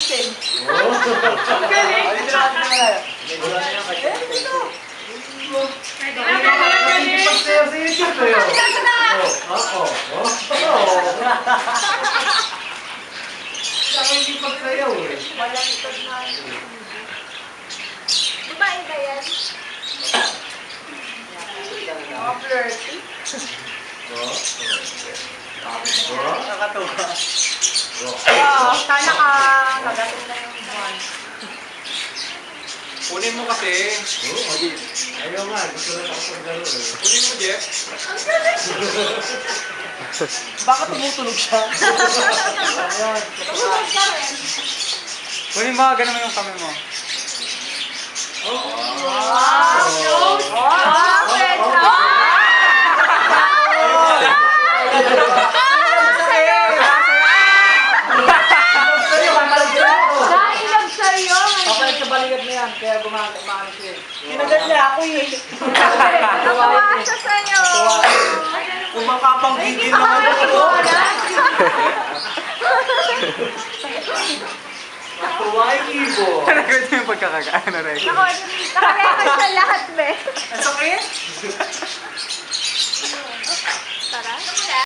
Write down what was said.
Vincent. Ang galing! Malantod na. Babae ba yan? Mga flirty. Nakakatuwa. Wow, sana ka kagatin na yung buwan. Kunin mo kasi. Ayaw nga, gusto na ako paglaro eh. Kunin mo, Jeff. Baka tumutunog siya. Tumunog ka rin. Kunin mo, ganun mo yung kamay mo. Wow! Close! Wow! Nailag sa'yo! Papalag sa balikat na yan, kaya gumagamit siya. Kinagat niya ako eh. Nakawa siya sa'yo. Kumakapang Ay, gigil kita ka naman rin ako. Tuway ibo. Nagawin niyo yung pagkakaano rin. Nakarecord sa lahat, be. Ang sakit? Tara.